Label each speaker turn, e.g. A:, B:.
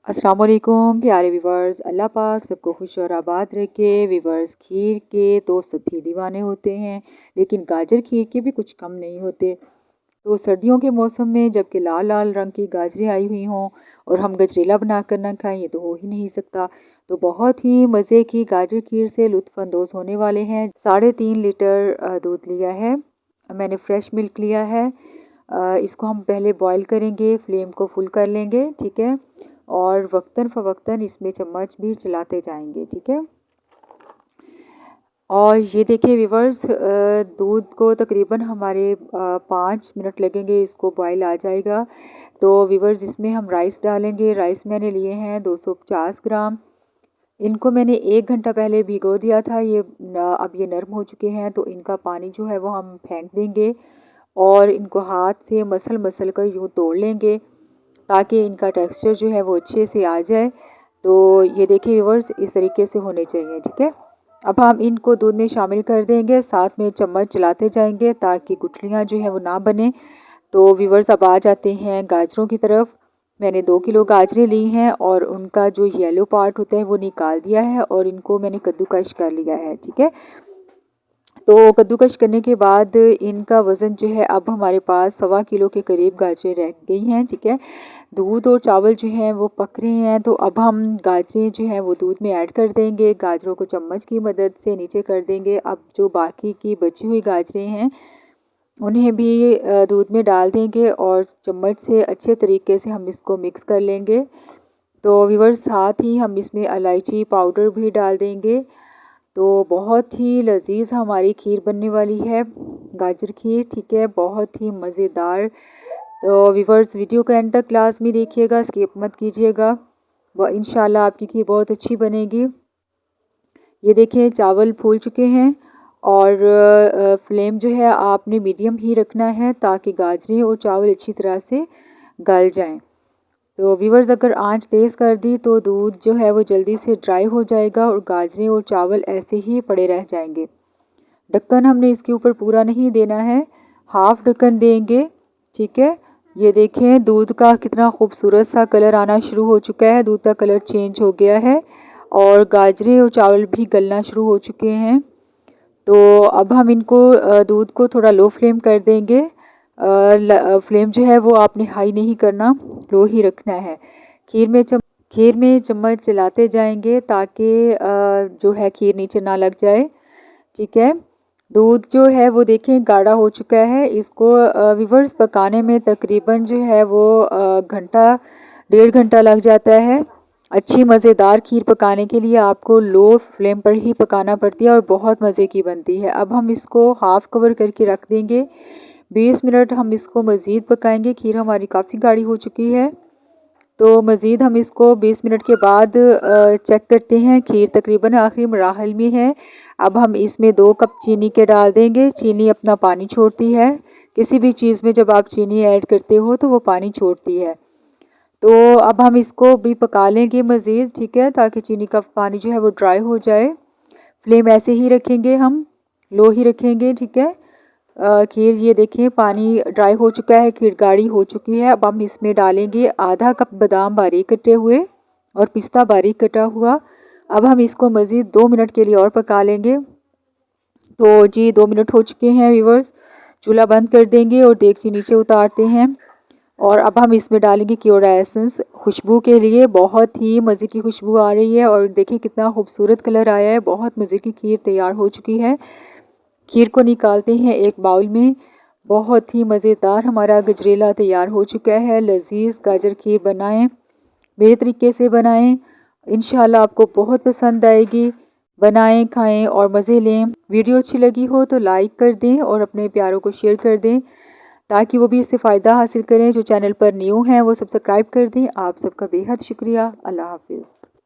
A: अस्सलाम वालेकुम प्यारे व्यूवर्स, अल्लाह पाक सबको खुश और आबाद रखे। व्यूवर्स, खीर के तो सभी दीवाने होते हैं, लेकिन गाजर खीर के भी कुछ कम नहीं होते। तो सर्दियों के मौसम में जबकि लाल लाल रंग की गाजरें आई हुई हों और हम गजरेला बनाकर ना खाएं, ये तो हो ही नहीं सकता। तो बहुत ही मज़े की गाजर खीर से लुत्फ़अंदोज़ होने वाले हैं। 3.5 लीटर दूध लिया है, मैंने फ्रेश मिल्क लिया है। इसको हम पहले बॉईल करेंगे, फ्लेम को फुल कर लेंगे, ठीक है। और वक्तन फ़वक्तन इसमें चम्मच भी चलाते जाएंगे, ठीक है। और ये देखिए व्यूवर्स, दूध को तकरीबन हमारे 5 मिनट लगेंगे, इसको बॉईल आ जाएगा। तो व्यूवर्स, इसमें हम राइस डालेंगे। राइस मैंने लिए हैं 250 ग्राम। इनको मैंने 1 घंटा पहले भिगो दिया था। अब ये नरम हो चुके हैं, तो इनका पानी जो है वो हम फेंक देंगे और इनको हाथ से मसल मसल कर यूँ तोड़ लेंगे ताकि इनका टेक्सचर जो है वो अच्छे से आ जाए। तो ये देखिए व्यूवर्स, इस तरीके से होने चाहिए, ठीक है। अब हम इनको दूध में शामिल कर देंगे, साथ में चम्मच चलाते जाएंगे ताकि गुठलियाँ जो है वो ना बने। तो व्यूवर्स, अब आ जाते हैं गाजरों की तरफ। मैंने 2 किलो गाजरें ली हैं और उनका जो येलो पार्ट होता है वो निकाल दिया है और इनको मैंने कद्दूकश कर लिया है, ठीक है। तो कद्दूकश करने के बाद इनका वज़न जो है, अब हमारे पास 1.25 किलो के करीब गाजरें रह गई हैं, ठीक है। दूध और चावल जो हैं वो पक रहे हैं, तो अब हम गाजरें जो हैं वो दूध में ऐड कर देंगे। गाजरों को चम्मच की मदद से नीचे कर देंगे। अब जो बाकी की बची हुई गाजरें हैं उन्हें भी दूध में डाल देंगे और चम्मच से अच्छे तरीके से हम इसको मिक्स कर लेंगे। तो व्यूअर्स, साथ ही हम इसमें इलायची पाउडर भी डाल देंगे। तो बहुत ही लजीज हमारी खीर बनने वाली है, गाजर खीर, ठीक है, बहुत ही मज़ेदार। तो व्यूअर्स, वीडियो को एंड तक क्लास में देखिएगा, स्किप मत कीजिएगा। व इंशाल्लाह आपकी खीर बहुत अच्छी बनेगी। ये देखिए चावल फूल चुके हैं और फ्लेम जो है आपने मीडियम ही रखना है ताकि गाजरें और चावल अच्छी तरह से गल जाएं। तो व्यूअर्स, अगर आंच तेज़ कर दी तो दूध जो है वो जल्दी से ड्राई हो जाएगा और गाजरें और चावल ऐसे ही पड़े रह जाएंगे। ढक्कन हमने इसके ऊपर पूरा नहीं देना है, हाफ ढक्कन देंगे, ठीक है। ये देखें दूध का कितना खूबसूरत सा कलर आना शुरू हो चुका है, दूध का कलर चेंज हो गया है और गाजरें और चावल भी गलना शुरू हो चुके हैं। तो अब हम इनको दूध को थोड़ा लो फ्लेम कर देंगे। फ्लेम जो है वो आपने हाई नहीं करना, लो ही रखना है। खीर में चम्मच चलाते जाएंगे ताकि जो है खीर नीचे ना लग जाए, ठीक है। दूध जो है वो देखें गाढ़ा हो चुका है। इसको व्यूअर्स पकाने में तकरीबन जो है वो घंटा 1.5 घंटा लग जाता है। अच्छी मज़ेदार खीर पकाने के लिए आपको लो फ्लेम पर ही पकाना पड़ती है और बहुत मज़े की बनती है। अब हम इसको हाफ़ कवर करके रख देंगे। 20 मिनट हम इसको मज़ीद पकाएंगे। खीर हमारी काफ़ी गाढ़ी हो चुकी है, तो मज़ीद हम इसको 20 मिनट के बाद चेक करते हैं। खीर तकरीबन आखिरी मराहल में है। अब हम इसमें 2 कप चीनी के डाल देंगे। चीनी अपना पानी छोड़ती है, किसी भी चीज़ में जब आप चीनी ऐड करते हो तो वो पानी छोड़ती है। तो अब हम इसको भी पका लेंगे मज़ीद, ठीक है, ताकि चीनी का पानी जो है वो ड्राई हो जाए। फ्लेम ऐसे ही रखेंगे, हम लो ही रखेंगे, ठीक है। खीर ये देखें पानी ड्राई हो चुका है, खीर गाढ़ी हो चुकी है। अब हम इसमें डालेंगे आधा कप बादाम बारीक कटे हुए और पिस्ता बारीक कटा हुआ। अब हम इसको मज़ीद 2 मिनट के लिए और पका लेंगे। तो जी 2 मिनट हो चुके हैं व्यूअर्स, चूल्हा बंद कर देंगे और देगची नीचे उतारते हैं। और अब हम इसमें डालेंगे क्योड़ा एसेंस खुशबू के लिए। बहुत ही मज़े की खुशबू आ रही है और देखिए कितना खूबसूरत कलर आया है। बहुत मज़े की खीर तैयार हो चुकी है। खीर को निकालते हैं एक बाउल में। बहुत ही मज़ेदार हमारा गजरेला तैयार हो चुका है। लजीज गाजर खीर बनाएं, मेरे तरीके से बनाएं, इंशाल्लाह आपको बहुत पसंद आएगी। बनाएं, खाएं और मज़े लें। वीडियो अच्छी लगी हो तो लाइक कर दें और अपने प्यारों को शेयर कर दें ताकि वो भी इससे फ़ायदा हासिल करें। जो चैनल पर न्यू हैं वो सब्सक्राइब कर दें। आप सबका बेहद शुक्रिया। अल्लाह हाफिज़।